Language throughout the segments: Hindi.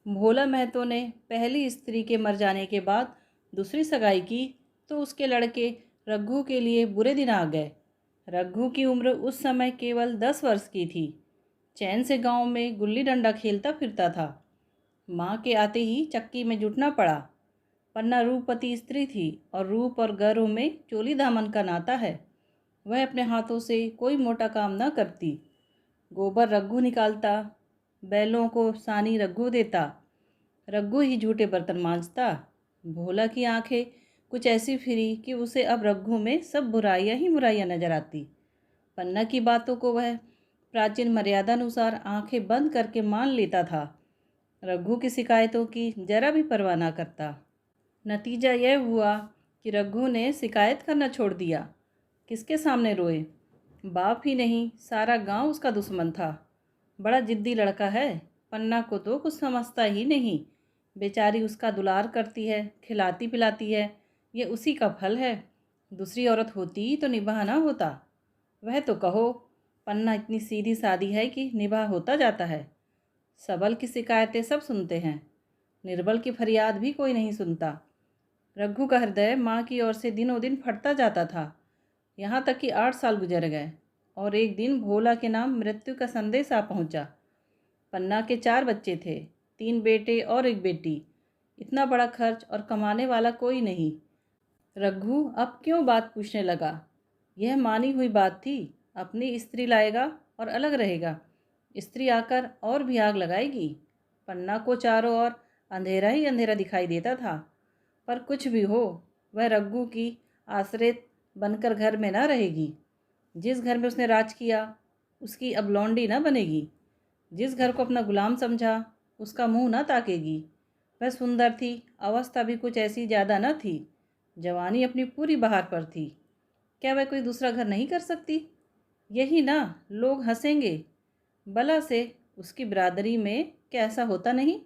भोला महतो ने पहली स्त्री के मर जाने के बाद दूसरी सगाई की तो उसके लड़के रघु के लिए बुरे दिन आ गए। रघु की उम्र उस समय केवल 10 वर्ष की थी। चैन से गांव में गुल्ली डंडा खेलता फिरता था। माँ के आते ही चक्की में जुटना पड़ा। पन्ना रूपवती स्त्री थी और रूप और गर्व में चोली दामन का नाता है। वह अपने हाथों से कोई मोटा काम न करती। गोबर रघु निकालता, बैलों को सानी रघु देता, रघु ही झूठे बर्तन मांजता। भोला की आंखें कुछ ऐसी फिरी कि उसे अब रघु में सब बुराइयां ही बुराइयां नजर आती। पन्ना की बातों को वह प्राचीन मर्यादानुसार आंखें बंद करके मान लेता था। रघु की शिकायतों की जरा भी परवाह न करता। नतीजा यह हुआ कि रघु ने शिकायत करना छोड़ दिया। किसके सामने रोए? बाप ही नहीं, सारा गांव उसका दुश्मन था। बड़ा जिद्दी लड़का है। पन्ना को तो कुछ समझता ही नहीं। बेचारी उसका दुलार करती है, खिलाती पिलाती है। ये उसी का फल है। दूसरी औरत होती तो निभाह ना होता। वह तो कहो, पन्ना इतनी सीधी सादी है कि निभाह होता जाता है। सबल की शिकायतें सब सुनते हैं, निर्बल की फरियाद भी कोई नहीं सुनता। रघु का हृदय माँ की ओर से दिनों दिन फटता जाता था। यहाँ तक कि 8 साल गुजर गए और एक दिन भोला के नाम मृत्यु का संदेश आ पहुँचा। पन्ना के 4 बच्चे थे, 3 बेटे और 1 बेटी। इतना बड़ा खर्च और कमाने वाला कोई नहीं। रघु अब क्यों बात पूछने लगा? यह मानी हुई बात थी। अपनी स्त्री लाएगा और अलग रहेगा। स्त्री आकर और भी आग लगाएगी। पन्ना को चारों ओर अंधेरा ही अंधेरा दिखाई देता था। पर कुछ भी हो, वह रघु की आश्रित बनकर घर में ना रहेगी। जिस घर में उसने राज किया, उसकी अब लौंडी न बनेगी। जिस घर को अपना गुलाम समझा, उसका मुंह न ताकेगी। वह सुंदर थी, अवस्था भी कुछ ऐसी ज़्यादा न थी। जवानी अपनी पूरी बहार पर थी। क्या वह कोई दूसरा घर नहीं कर सकती? यही ना, लोग हंसेंगे। भला से उसकी बिरादरी में क्या ऐसा होता नहीं?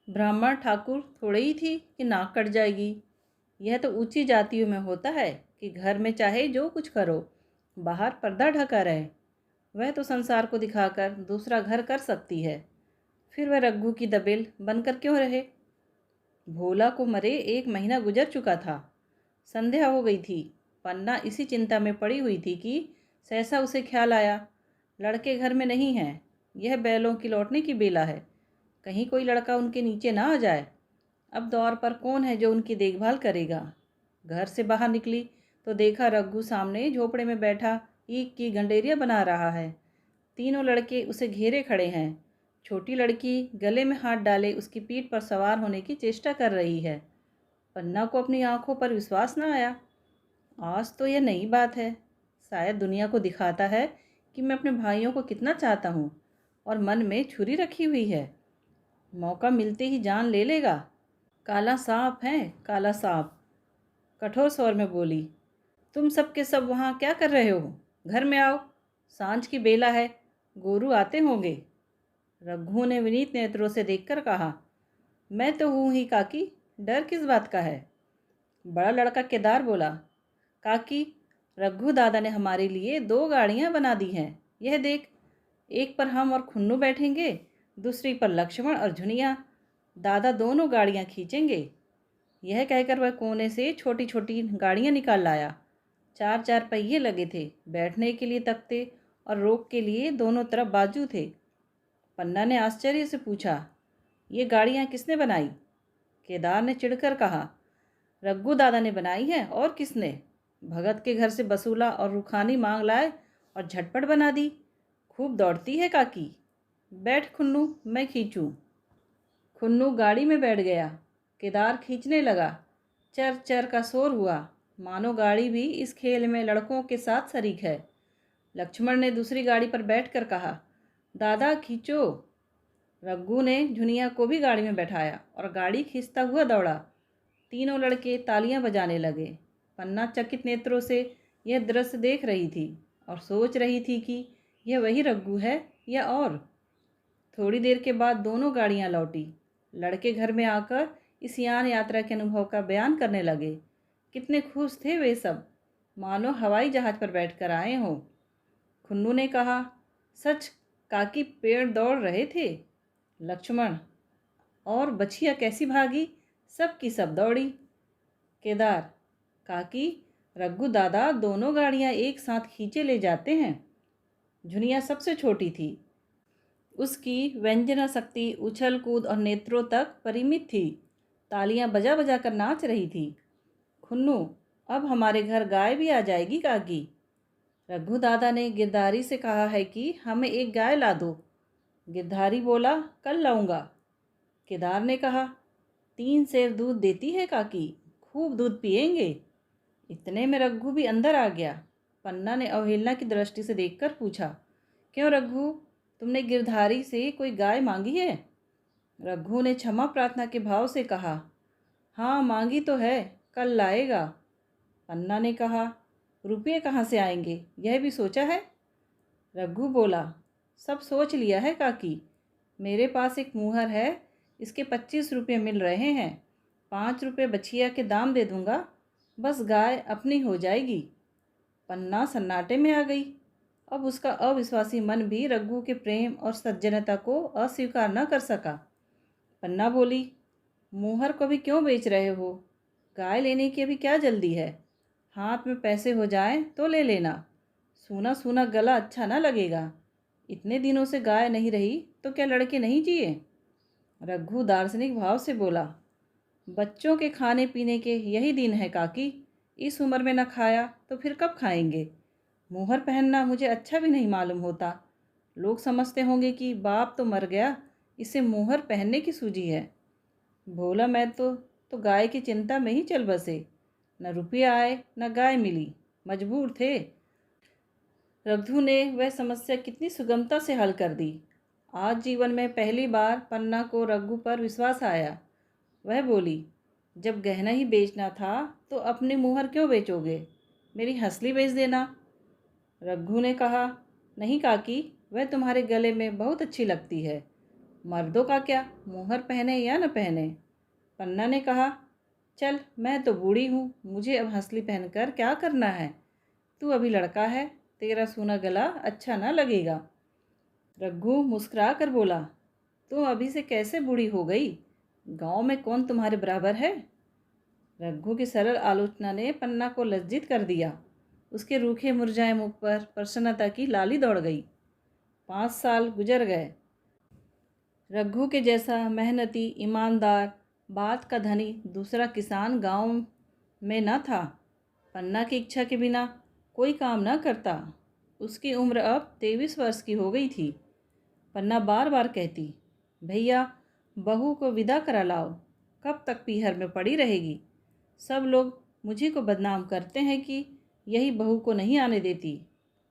ब्राह्मण ठाकुर थोड़े ही थी कि नाक कट जाएगी। यह तो ऊंची जातियों में होता है कि घर में चाहे जो कुछ करो, बाहर पर्दा ढका रहे। वह तो संसार को दिखाकर दूसरा घर कर सकती है। फिर वह रघु की दबेल बनकर क्यों रहे? भोला को मरे 1 महीना गुजर चुका था। संध्या हो गई थी। पन्ना इसी चिंता में पड़ी हुई थी कि सहसा उसे ख्याल आया, लड़के घर में नहीं हैं। यह बैलों की लौटने की बेला है। कहीं कोई लड़का उनके नीचे ना आ जाए। अब दौर पर कौन है जो उनकी देखभाल करेगा? घर से बाहर निकली तो देखा रघु सामने झोपड़े में बैठा ईख की गंडेरिया बना रहा है। तीनों लड़के उसे घेरे खड़े हैं। छोटी लड़की गले में हाथ डाले उसकी पीठ पर सवार होने की चेष्टा कर रही है। पन्ना को अपनी आंखों पर विश्वास न आया। आज तो यह नई बात है। शायद दुनिया को दिखाता है कि मैं अपने भाइयों को कितना चाहता हूँ और मन में छुरी रखी हुई है। मौका मिलते ही जान ले लेगा। काला सांप है, काला सांप, कठोर स्वर में बोली। तुम सब के सब वहाँ क्या कर रहे हो? घर में आओ, सांझ की बेला है, गोरू आते होंगे। रघु ने विनीत नेत्रों से देखकर कहा, मैं तो हूँ ही काकी, डर किस बात का है? बड़ा लड़का केदार बोला, काकी, रघु दादा ने हमारे लिए 2 गाड़ियाँ बना दी हैं। यह देख, एक पर हम और खुन्नू बैठेंगे, दूसरी पर लक्ष्मण और झुनिया। दादा दोनों गाड़ियाँ खींचेंगे। यह कहकर वह कोने से छोटी छोटी गाड़ियाँ निकाल लाया। 4 4 पहिए लगे थे, बैठने के लिए तख्ते और रोक के लिए दोनों तरफ बाजू थे। पन्ना ने आश्चर्य से पूछा, ये गाड़ियाँ किसने बनाई? केदार ने चिढ़कर कहा, रघु दादा ने बनाई है और किसने? भगत के घर से बसूला और रुखानी मांग लाए और झटपट बना दी। खूब दौड़ती है काकी। बैठ खुन्नू, मैं खींचूं। खुन्नू गाड़ी में बैठ गया। केदार खींचने लगा। चर चर का शोर हुआ, मानो गाड़ी भी इस खेल में लड़कों के साथ शरीक है। लक्ष्मण ने दूसरी गाड़ी पर बैठकर कहा, दादा खींचो। रघु ने झुनिया को भी गाड़ी में बैठाया और गाड़ी खींचता हुआ दौड़ा। तीनों लड़के तालियां बजाने लगे। पन्ना चकित नेत्रों से यह दृश्य देख रही थी और सोच रही थी कि यह वही रघु है या और। थोड़ी देर के बाद दोनों गाड़ियां लौटी। लड़के घर में आकर इस यान यात्रा के अनुभव का बयान करने लगे। कितने खुश थे वे सब, मानो हवाई जहाज पर बैठकर आए हों। खुन्नू ने कहा, सच काकी, पेड़ दौड़ रहे थे। लक्ष्मण, और बछिया कैसी भागी, सब की सब दौड़ी। केदार: काकी, रघु दादा दोनों गाड़ियां एक साथ खींचे ले जाते हैं। झुनिया सबसे छोटी थी। उसकी व्यंजना शक्ति उछल कूद और नेत्रों तक परिमित थी। तालियां बजा बजा कर नाच रही थी। खुन्नू: अब हमारे घर गाय भी आ जाएगी काकी। रघु दादा ने गिरधारी से कहा है कि हमें एक गाय ला दो। गिरधारी बोला, कल लाऊंगा। केदार ने कहा, 3 सेर दूध देती है काकी, खूब दूध पिएंगे। इतने में रघु भी अंदर आ गया। पन्ना ने अवहेलना की दृष्टि से देखकर पूछा, क्यों रघु, तुमने गिरधारी से कोई गाय मांगी है? रघु ने क्षमा प्रार्थना के भाव से कहा, हाँ मांगी तो है, कल लाएगा। पन्ना ने कहा, रुपये कहाँ से आएंगे, यह भी सोचा है? रघु बोला, सब सोच लिया है काकी। मेरे पास एक मुहर है, इसके 25 रुपये मिल रहे हैं। 5 रुपये बछिया के दाम दे दूंगा, बस गाय अपनी हो जाएगी। पन्ना सन्नाटे में आ गई। अब उसका अविश्वासी मन भी रघु के प्रेम और सज्जनता को अस्वीकार न कर सका। पन्ना बोली, मुहर को भी क्यों बेच रहे हो? गाय लेने की अभी क्या जल्दी है? हाथ में पैसे हो जाए तो ले लेना। सूना सूना गला अच्छा ना लगेगा। इतने दिनों से गाय नहीं रही तो क्या लड़के नहीं जिए? रघु दार्शनिक भाव से बोला, बच्चों के खाने पीने के यही दिन है काकी। इस उम्र में न खाया तो फिर कब खाएंगे? मुहर पहनना मुझे अच्छा भी नहीं मालूम होता। लोग समझते होंगे कि बाप तो मर गया, इसे मुहर पहनने की सूझी है। भोला मैं तो गाय की चिंता में ही चल बसे। न रुपया आए न गाय मिली, मजबूर थे। रघु ने वह समस्या कितनी सुगमता से हल कर दी। आज जीवन में पहली बार पन्ना को रघु पर विश्वास आया। वह बोली, जब गहना ही बेचना था तो अपनी मुहर क्यों बेचोगे? मेरी हंसली बेच देना। रघु ने कहा, नहीं काकी, वह तुम्हारे गले में बहुत अच्छी लगती है। मर्दों का क्या, मुहर पहने या न पहने। पन्ना ने कहा, चल मैं तो बूढ़ी हूँ, मुझे अब हंसली पहनकर क्या करना है। तू अभी लड़का है, तेरा सूना गला अच्छा ना लगेगा। रघु मुस्कुरा कर बोला, तुम अभी से कैसे बूढ़ी हो गई? गांव में कौन तुम्हारे बराबर है? रघु की सरल आलोचना ने पन्ना को लज्जित कर दिया। उसके रूखे मुरझाए मुख पर प्रसन्नता की लाली दौड़ गई। 5 साल गुजर गए। रघु के जैसा मेहनती, ईमानदार, बात का धनी दूसरा किसान गांव में न था। पन्ना की इच्छा के बिना कोई काम न करता। उसकी उम्र अब 23 वर्ष की हो गई थी। पन्ना बार बार कहती, भैया बहू को विदा करा लाओ, कब तक पीहर में पड़ी रहेगी? सब लोग मुझे को बदनाम करते हैं कि यही बहू को नहीं आने देती।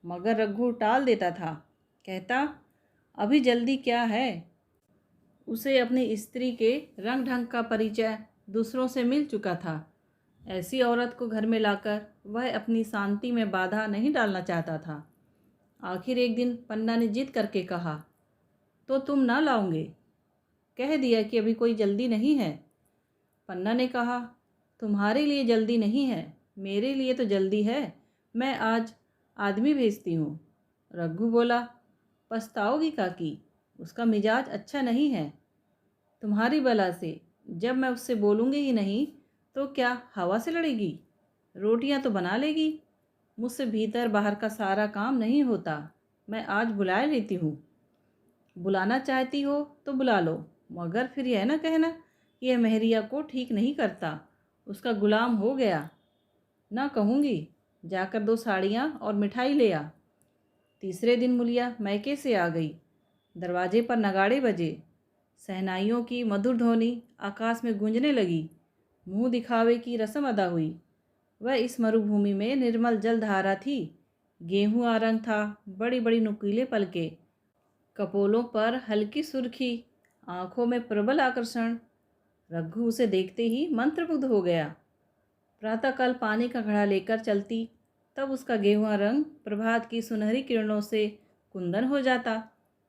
मगर रघु टाल देता था, कहता, अभी जल्दी क्या है? उसे अपनी स्त्री के रंग ढंग का परिचय दूसरों से मिल चुका था। ऐसी औरत को घर में लाकर वह अपनी शांति में बाधा नहीं डालना चाहता था। आखिर एक दिन पन्ना ने जिद करके कहा, तो तुम ना लाओगे? कह दिया कि अभी कोई जल्दी नहीं है। पन्ना ने कहा, तुम्हारे लिए जल्दी नहीं है, मेरे लिए तो जल्दी है। मैं आज आदमी भेजती हूँ। रघु बोला, पछताओगी काकी, उसका मिजाज अच्छा नहीं है। तुम्हारी बला से, जब मैं उससे बोलूँगी ही नहीं तो क्या हवा से लड़ेगी? रोटियां तो बना लेगी। मुझसे भीतर बाहर का सारा काम नहीं होता। मैं आज बुला लेती हूँ। बुलाना चाहती हो तो बुला लो, मगर फिर यह ना कहना कि यह मेहरिया को ठीक नहीं करता, उसका गुलाम हो गया। ना कहूँगी, जाकर 2 साड़ियाँ और मिठाई ले आ। तीसरे दिन मुलिया मैके से आ गई। दरवाजे पर नगाड़े बजे। शहनाइयों की मधुर ध्वनि आकाश में गूंजने लगी। मुंह दिखावे की रस्म अदा हुई। वह इस मरुभूमि में निर्मल जलधारा थी। गेहूं आ रंग था, बड़ी बड़ी नुकीले पलके, कपोलों पर हल्की सुर्खी, आंखों में प्रबल आकर्षण। रघु उसे देखते ही मंत्रमुग्ध हो गया। प्रातःकाल पानी का घड़ा लेकर चलती, तब उसका गेहुआ रंग प्रभात की सुनहरी किरणों से कुंदन हो जाता,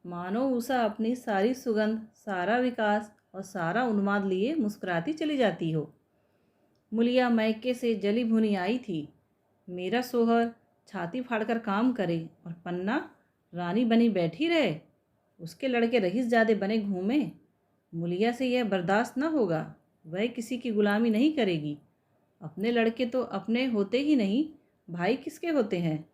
मानो उषा अपनी सारी सुगंध, सारा विकास और सारा उन्माद लिए मुस्कुराती चली जाती हो। मुलिया मैके से जली भुनी आई थी। मेरा सोहर छाती फाड़कर काम करे और पन्ना रानी बनी बैठी रहे, उसके लड़के रईसजादे बने घूमे। मुलिया से यह बर्दाश्त न होगा। वह किसी की गुलामी नहीं करेगी। अपने लड़के तो अपने होते ही नहीं, भाई किसके होते हैं।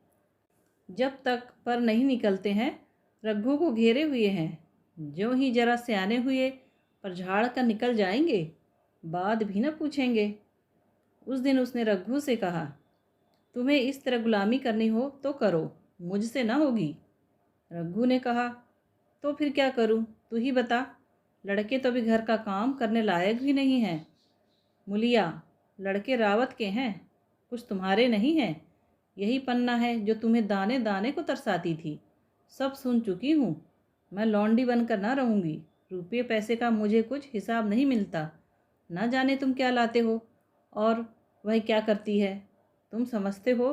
जब तक पर नहीं निकलते हैं, रघु को घेरे हुए हैं। ज्यों ही जरा सियाने हुए पर झाड़ कर निकल जाएंगे, बाद भी न पूछेंगे। उस दिन उसने रघु से कहा, तुम्हें इस तरह गुलामी करनी हो तो करो, मुझसे ना होगी। रघु ने कहा, तो फिर क्या करूं, तू ही बता। लड़के तो अभी घर का काम करने लायक भी नहीं हैं। मुलिया, लड़के रावत के हैं, कुछ तुम्हारे नहीं हैं। यही पन्ना है जो तुम्हें दाने दाने को तरसाती थी। सब सुन चुकी हूँ। मैं लौंडी बनकर ना रहूँगी। रुपये पैसे का मुझे कुछ हिसाब नहीं मिलता। ना जाने तुम क्या लाते हो और वह क्या करती है। तुम समझते हो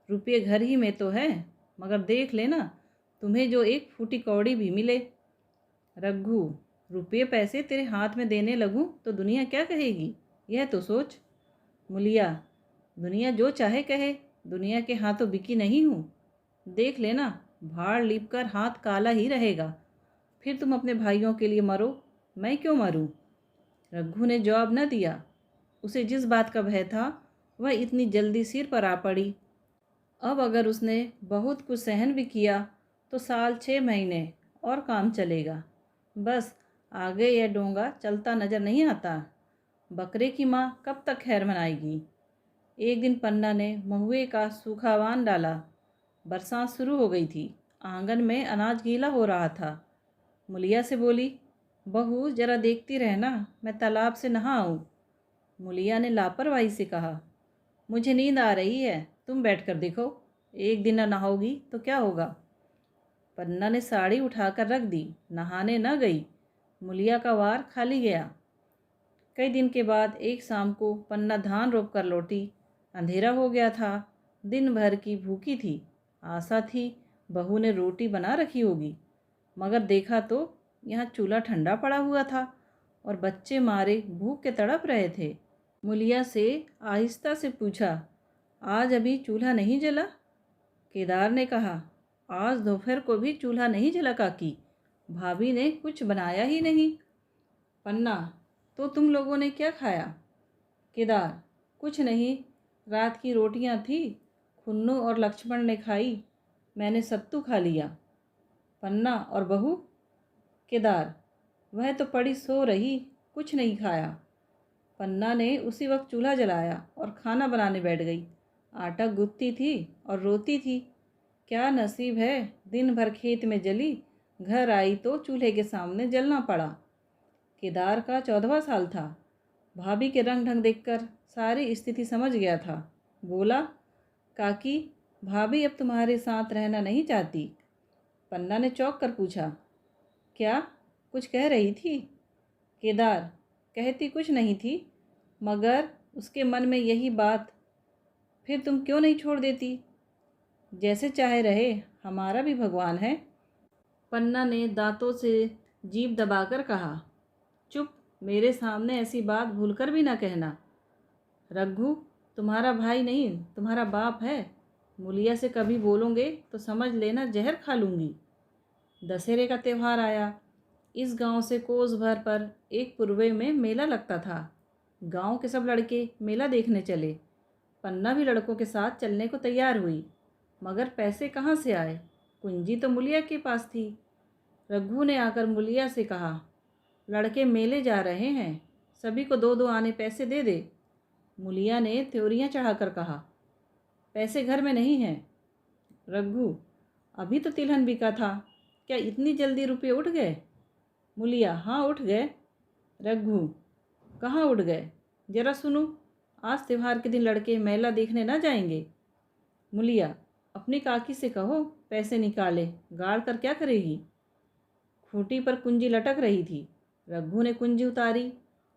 रुपये घर ही में तो है, मगर देख लेना तुम्हें जो एक फूटी कौड़ी भी मिले। रघु, रुपये पैसे तेरे हाथ में देने लगूं तो दुनिया क्या कहेगी, यह तो सोच। मुलिया, दुनिया जो चाहे कहे, दुनिया के हाथों बिकी नहीं हूँ। देख लेना भाड़ लीप कर हाथ काला ही रहेगा। फिर तुम अपने भाइयों के लिए मरो, मैं क्यों मरूं। रघु ने जवाब न दिया। उसे जिस बात का भय था वह इतनी जल्दी सिर पर आ पड़ी। अब अगर उसने बहुत कुछ सहन भी किया तो साल 6 महीने और काम चलेगा। बस आगे यह डोंगा चलता नजर नहीं आता। बकरे की माँ कब तक खैर मनाएगी। एक दिन पन्ना ने महुए का सूखावान डाला। बरसात शुरू हो गई थी। आंगन में अनाज गीला हो रहा था। मुलिया से बोली, बहू जरा देखती रहना, मैं तालाब से नहा आऊँ। मुलिया ने लापरवाही से कहा, मुझे नींद आ रही है, तुम बैठकर देखो। एक दिन न नहाओगी तो क्या होगा। पन्ना ने साड़ी उठाकर रख दी, नहाने न गई। मुलिया का वार खाली गया। कई दिन के बाद एक शाम को पन्ना धान रोप कर लौटी। अंधेरा हो गया था। दिन भर की भूखी थी। आशा थी बहू ने रोटी बना रखी होगी, मगर देखा तो यहाँ चूल्हा ठंडा पड़ा हुआ था और बच्चे मारे भूख के तड़प रहे थे। मुलिया से आहिस्ता से पूछा, आज अभी चूल्हा नहीं जला। केदार ने कहा, आज दोपहर को भी चूल्हा नहीं जला काकी, भाभी ने कुछ बनाया ही नहीं। पन्ना, तो तुम लोगों ने क्या खाया। केदार, कुछ नहीं, रात की रोटियां थी, खुन्नू और लक्ष्मण ने खाई, मैंने सत्तू खा लिया। पन्ना, और बहू। केदार, वह तो पड़ी सो रही, कुछ नहीं खाया। पन्ना ने उसी वक्त चूल्हा जलाया और खाना बनाने बैठ गई। आटा गूंथती थी और रोती थी। क्या नसीब है, दिन भर खेत में जली, घर आई तो चूल्हे के सामने जलना पड़ा। केदार का 14वां साल था। भाभी के रंग ढंग देखकर सारी स्थिति समझ गया था। बोला, काकी, भाभी अब तुम्हारे साथ रहना नहीं चाहती। पन्ना ने चौंक कर पूछा, क्या, कुछ कह रही थी। केदार, कहती कुछ नहीं थी, मगर उसके मन में यही बात। फिर तुम क्यों नहीं छोड़ देती। जैसे चाहे रहे, हमारा भी भगवान है। पन्ना ने दांतों से जीभ दबाकर कहा, चुप, मेरे सामने ऐसी बात भूलकर भी ना कहना। रघु तुम्हारा भाई नहीं, तुम्हारा बाप है। मुलिया से कभी बोलोगे तो समझ लेना जहर खा लूँगी। दशहरे का त्यौहार आया। इस गांव से कोस भर पर एक पूर्वे में मेला लगता था। गांव के सब लड़के मेला देखने चले। पन्ना भी लड़कों के साथ चलने को तैयार हुई, मगर पैसे कहाँ से आए। कुंजी तो मुलिया के पास थी। रघु ने आकर मुलिया से कहा, लड़के मेले जा रहे हैं, सभी को 2-2 आने पैसे दे दे। मुलिया ने त्योरियां चढ़ाकर कहा, पैसे घर में नहीं हैं। रघु, अभी तो तिलहन बिका था, क्या इतनी जल्दी रुपये उठ गए। मुलिया, हाँ उठ गए। रघु, कहाँ उठ गए, जरा सुनो। आज त्योहार के दिन लड़के मेला देखने ना जाएंगे। मुलिया, अपनी काकी से कहो पैसे निकाले, गाड़ कर क्या करेगी। खूंटी पर कुंजी लटक रही थी। रघु ने कुंजी उतारी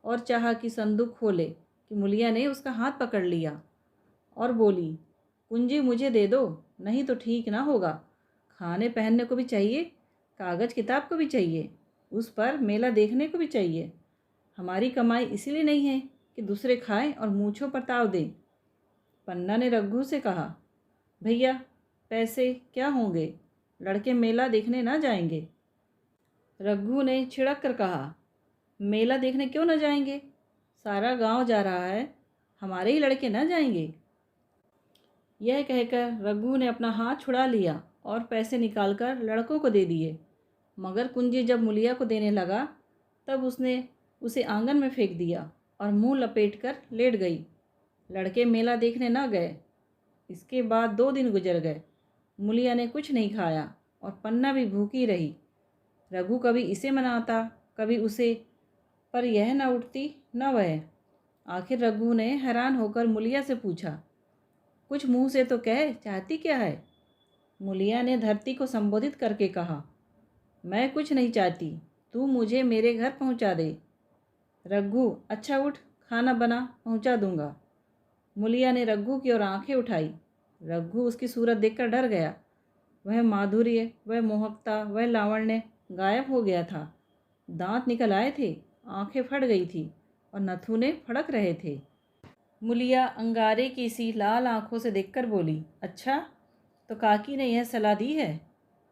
और चाहा कि संदूक खोले कि मुलिया ने उसका हाथ पकड़ लिया और बोली, कुंजी मुझे दे दो, नहीं तो ठीक ना होगा। खाने पहनने को भी चाहिए, कागज़ किताब को भी चाहिए, उस पर मेला देखने को भी चाहिए। हमारी कमाई इसीलिए नहीं है कि दूसरे खाएं और मूँछों पर ताव दें। पन्ना ने रघु से कहा, भैया पैसे क्या होंगे, लड़के मेला देखने ना जाएंगे। रघु ने छिड़क कर कहा, मेला देखने क्यों न जाएंगे? सारा गांव जा रहा है, हमारे ही लड़के न जाएंगे? यह कहकर रघु ने अपना हाथ छुड़ा लिया और पैसे निकालकर लड़कों को दे दिए। मगर कुंजी जब मुलिया को देने लगा तब उसने उसे आंगन में फेंक दिया और मुंह लपेटकर लेट गई। लड़के मेला देखने न गए। इसके बाद 2 दिन गुजर गए। मुलिया ने कुछ नहीं खाया और पन्ना भी भूखी रही। रघु कभी इसे मनाता कभी उसे, पर यह न उठती न वह। आखिर रघु ने हैरान होकर मुलिया से पूछा, कुछ मुंह से तो कह, चाहती क्या है? मुलिया ने धरती को संबोधित करके कहा, मैं कुछ नहीं चाहती, तू मुझे मेरे घर पहुंचा दे। रघु, अच्छा उठ, खाना बना, पहुंचा दूंगा। मुलिया ने रघु की ओर आंखें उठाई। रघु उसकी सूरत देखकर डर गया। वह माधुर्य, वह मोहकता, वह लावण्य गायब हो गया था। दांत निकल आए थे, आंखें फट गई थी और नथुने फड़क रहे थे। मुलिया अंगारे की सी लाल आंखों से देखकर बोली, अच्छा, तो काकी ने यह सलाह दी है,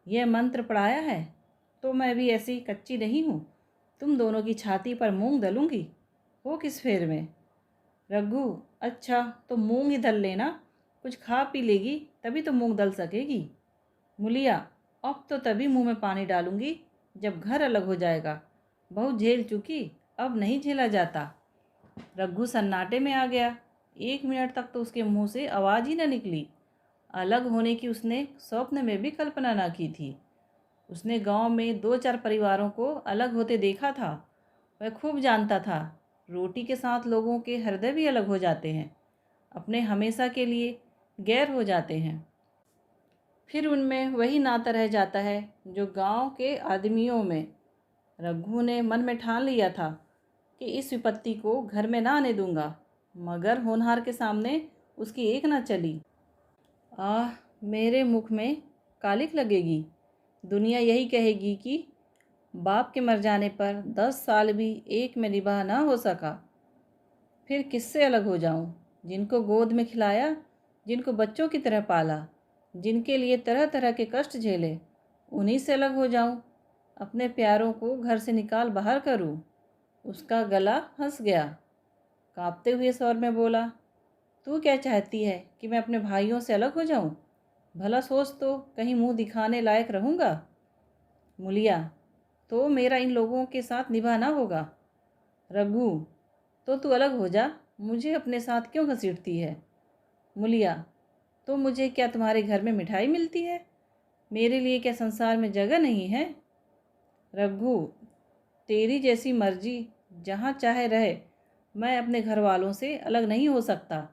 यह मंत्र पढ़ाया है? तो मैं भी ऐसी कच्ची नहीं हूँ, तुम दोनों की छाती पर मूंग दलूंगी। हो किस फेर में? रघु, अच्छा तो मूंग ही दल लेना, कुछ खा पी लेगी तभी तो मूंग दल सकेगी। मुलिया, अब तो तभी मुंह में पानी डालूंगी जब घर अलग हो जाएगा। बहुत झेल चुकी, अब नहीं झेला जाता। रघु सन्नाटे में आ गया। 1 मिनट तक तो उसके मुंह से आवाज़ ही न निकली। अलग होने की उसने स्वप्न में भी कल्पना न की थी। उसने गांव में 2-4 परिवारों को अलग होते देखा था। वह खूब जानता था, रोटी के साथ लोगों के हृदय भी अलग हो जाते हैं, अपने हमेशा के लिए गैर हो जाते हैं। फिर उनमें वही नाता रह जाता है जो गांव के आदमियों में। रघु ने मन में ठान लिया था कि इस विपत्ति को घर में ना आने दूंगा, मगर होनहार के सामने उसकी एक न चली। आह, मेरे मुख में कालिख लगेगी। दुनिया यही कहेगी कि बाप के मर जाने पर 10 साल भी एक में निभाह ना हो सका। फिर किससे अलग हो जाऊं? जिनको गोद में खिलाया, जिनको बच्चों की तरह पाला, जिनके लिए तरह तरह के कष्ट झेले, उन्हीं से अलग हो जाऊं? अपने प्यारों को घर से निकाल बाहर करूं? उसका गला फंस गया। कांपते हुए स्वर में बोला, तू क्या चाहती है कि मैं अपने भाइयों से अलग हो जाऊं? भला सोच तो, कहीं मुंह दिखाने लायक रहूंगा? मुलिया, तो मेरा इन लोगों के साथ निभा ना होगा। रघु, तो तू अलग हो जा, मुझे अपने साथ क्यों घसीटती है? मुलिया, तो मुझे क्या तुम्हारे घर में मिठाई मिलती है? मेरे लिए क्या संसार में जगह नहीं है? रघु, तेरी जैसी मर्जी, जहाँ चाहे रहे, मैं अपने घर वालों से अलग नहीं हो सकता।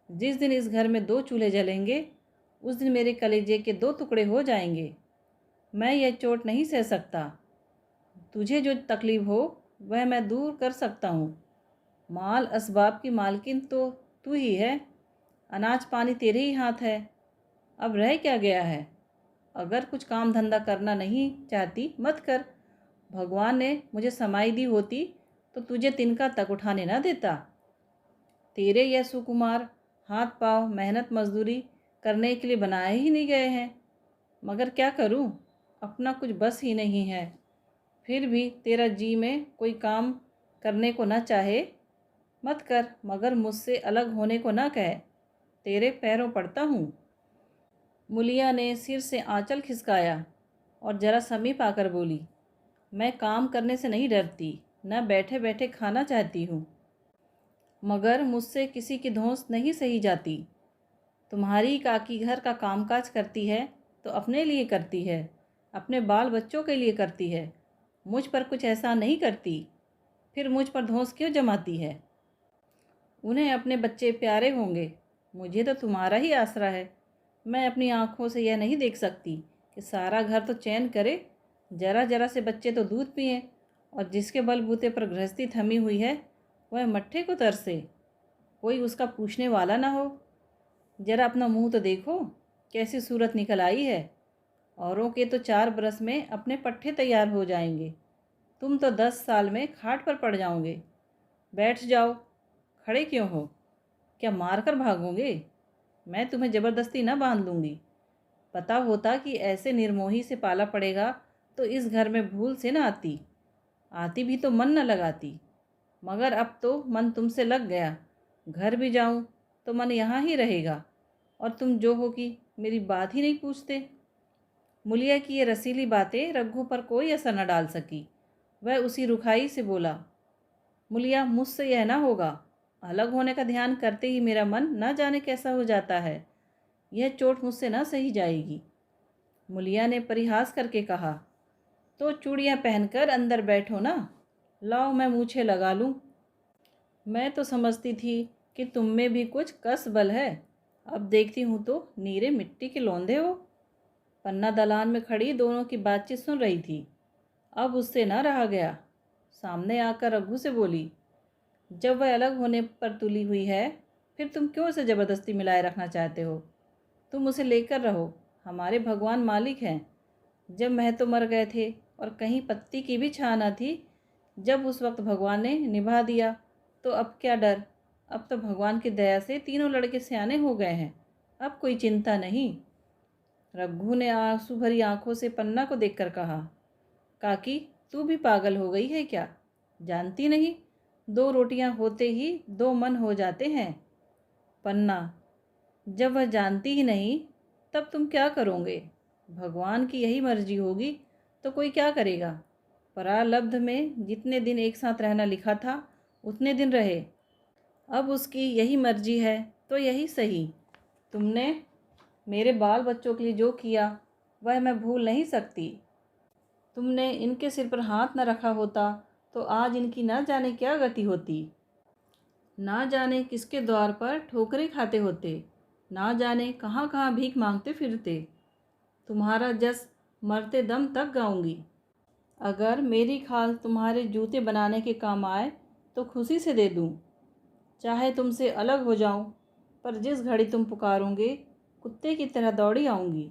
जिस दिन इस घर में 2 चूल्हे जलेंगे, उस दिन मेरे कलेजे के 2 टुकड़े हो जाएंगे। मैं यह चोट नहीं सह सकता। तुझे जो तकलीफ हो वह मैं दूर कर सकता हूँ। माल असबाब की मालकिन तो तू ही है, अनाज पानी तेरे ही हाथ है। अब रह क्या गया है? अगर कुछ काम धंधा करना नहीं चाहती मत कर। भगवान ने मुझे समाई दी होती तो तुझे तिनका तक उठाने ना देता। तेरे यह सुकुमार हाथ पांव मेहनत मजदूरी करने के लिए बनाए ही नहीं गए हैं। मगर क्या करूं, अपना कुछ बस ही नहीं है। फिर भी तेरा जी में कोई काम करने को न चाहे मत कर, मगर मुझसे अलग होने को न कहे। तेरे पैरों पड़ता हूँ। मुलिया ने सिर से आंचल खिसकाया और जरा समीप आकर बोली, मैं काम करने से नहीं डरती, न बैठे बैठे खाना चाहती हूँ, मगर मुझसे किसी की धौंस नहीं सही जाती। तुम्हारी काकी घर का कामकाज करती है तो अपने लिए करती है, अपने बाल बच्चों के लिए करती है, मुझ पर कुछ ऐसा नहीं करती। फिर मुझ पर धौंस क्यों जमाती है? उन्हें अपने बच्चे प्यारे होंगे, मुझे तो तुम्हारा ही आसरा है। मैं अपनी आँखों से यह नहीं देख सकती कि सारा घर तो चैन करे, जरा जरा से बच्चे तो दूध पिएं, और जिसके बलबूते पर गृहस्थी थमी हुई है वह मट्ठे को तरसे, कोई उसका पूछने वाला ना हो। जरा अपना मुंह तो देखो, कैसी सूरत निकल आई है। औरों के तो 4 बरस में अपने पट्ठे तैयार हो जाएंगे, तुम तो 10 साल में खाट पर पड़ जाओगे। बैठ जाओ, खड़े क्यों हो? क्या मार कर भागोगे? मैं तुम्हें ज़बरदस्ती न बांध लूँगी। पता होता कि ऐसे निर्मोही से पाला पड़ेगा तो इस घर में भूल से न आती। आती भी तो मन न लगाती, मगर अब तो मन तुमसे लग गया। घर भी जाऊं तो मन यहाँ ही रहेगा, और तुम जो हो कि मेरी बात ही नहीं पूछते। मुलिया की ये रसीली बातें रघु पर कोई असर न डाल सकी। वह उसी रुखाई से बोला, मुलिया, मुझसे यह ना होगा। अलग होने का ध्यान करते ही मेरा मन न जाने कैसा हो जाता है। यह चोट मुझसे न सही जाएगी। मुलिया ने परिहास करके कहा, तो चूड़ियाँ पहनकर अंदर बैठो ना, लाओ मैं मूछें लगा लूँ। मैं तो समझती थी कि तुम में भी कुछ कस बल है, अब देखती हूँ तो नीरे मिट्टी के लौंदे हो। पन्ना दलान में खड़ी दोनों की बातचीत सुन रही थी। अब उससे न रहा गया। सामने आकर रघु से बोली, जब वह अलग होने पर तुली हुई है, फिर तुम क्यों उसे ज़बरदस्ती मिलाए रखना चाहते हो? तुम उसे लेकर रहो, हमारे भगवान मालिक हैं। जब महतो मर गए थे और कहीं पत्ती की भी छां न थी, जब उस वक्त भगवान ने निभा दिया, तो अब क्या डर। अब तो भगवान की दया से तीनों लड़के सयाने हो गए हैं, अब कोई चिंता नहीं। रघु ने आंसू भरी आंखों से पन्ना को देखकर कहा, काकी, तू भी पागल हो गई है क्या? जानती नहीं, 2 रोटियां होते ही 2 मन हो जाते हैं। पन्ना, जब वह जानती ही नहीं, तब तुम क्या करोगे? भगवान की यही मर्जी होगी तो कोई क्या करेगा। प्रारब्ध में जितने दिन एक साथ रहना लिखा था, उतने दिन रहे। अब उसकी यही मर्जी है तो यही सही। तुमने मेरे बाल बच्चों के लिए जो किया, वह मैं भूल नहीं सकती। तुमने इनके सिर पर हाथ न रखा होता तो आज इनकी ना जाने क्या गति होती। ना जाने किसके द्वार पर ठोकरें खाते होते, ना जाने कहाँ कहाँ भीख मांगते फिरते। तुम्हारा जस मरते दम तक गाऊंगी। अगर मेरी खाल तुम्हारे जूते बनाने के काम आए तो खुशी से दे दूं। चाहे तुमसे अलग हो जाऊं, पर जिस घड़ी तुम पुकारोगे, कुत्ते की तरह दौड़ी आऊंगी।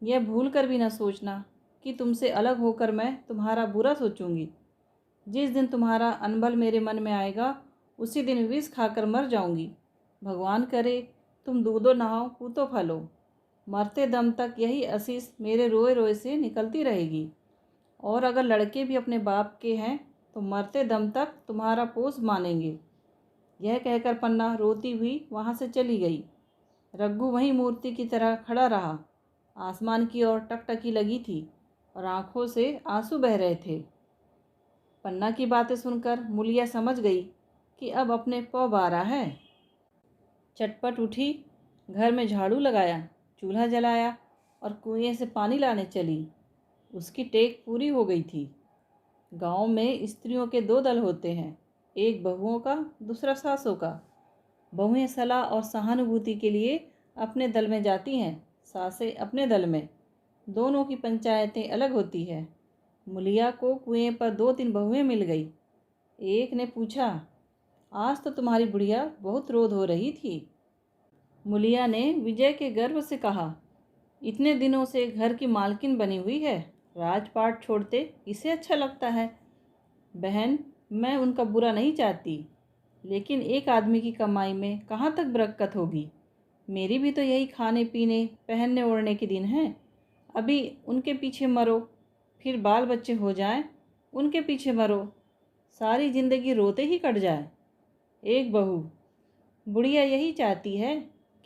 यह भूल कर भी न सोचना कि तुमसे अलग होकर मैं तुम्हारा बुरा सोचूंगी। जिस दिन तुम्हारा अनबल मेरे मन में आएगा, उसी दिन विष खाकर मर जाऊंगी। भगवान करे तुम दूधो नहाओ पूतो फलो। मरते दम तक यही आशीष मेरे रोए रोए से निकलती रहेगी। और अगर लड़के भी अपने बाप के हैं तो मरते दम तक तुम्हारा पोस मानेंगे। यह कहकर पन्ना रोती हुई वहाँ से चली गई। रघु वहीं मूर्ति की तरह खड़ा रहा। आसमान की ओर टकटकी लगी थी और आंखों से आंसू बह रहे थे। पन्ना की बातें सुनकर मुलिया समझ गई कि अब अपने पौ बारा है। चटपट उठी, घर में झाड़ू लगाया, चूल्हा जलाया और कुएं से पानी लाने चली। उसकी टेक पूरी हो गई थी। गांव में स्त्रियों के 2 दल होते हैं, एक बहुओं का, दूसरा सासों का। बहुएं सलाह और सहानुभूति के लिए अपने दल में जाती हैं, सासें अपने दल में। दोनों की पंचायतें अलग होती है। मुलिया को कुएं पर 2-3 बहुएं मिल गई। एक ने पूछा, आज तो तुम्हारी बुढ़िया बहुत रोध हो रही थी। मुलिया ने विजय के गर्व से कहा, इतने दिनों से घर की मालकिन बनी हुई है, राजपाट छोड़ते इसे अच्छा लगता है। बहन, मैं उनका बुरा नहीं चाहती, लेकिन एक आदमी की कमाई में कहाँ तक बरकत होगी। मेरी भी तो यही खाने पीने पहनने ओढ़ने के दिन हैं। अभी उनके पीछे मरो, फिर बाल बच्चे हो जाएं, उनके पीछे मरो, सारी जिंदगी रोते ही कट जाए। एक बहू, बुढ़िया यही चाहती है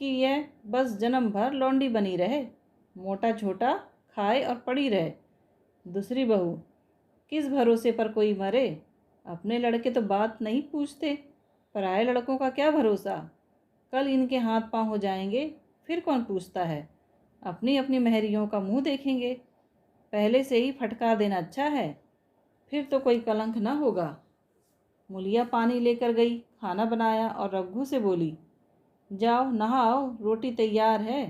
कि यह बस जन्म भर लौंडी बनी रहे, मोटा छोटा खाए और पड़ी रहे। दूसरी बहू, किस भरोसे पर कोई मरे। अपने लड़के तो बात नहीं पूछते, पराए लड़कों का क्या भरोसा। कल इनके हाथ पांव हो जाएंगे, फिर कौन पूछता है। अपनी अपनी महरियों का मुंह देखेंगे। पहले से ही फटकार देना अच्छा है, फिर तो कोई कलंक न होगा। मुलिया पानी लेकर गई, खाना बनाया और रघु से बोली, जाओ नहाओ, रोटी तैयार है।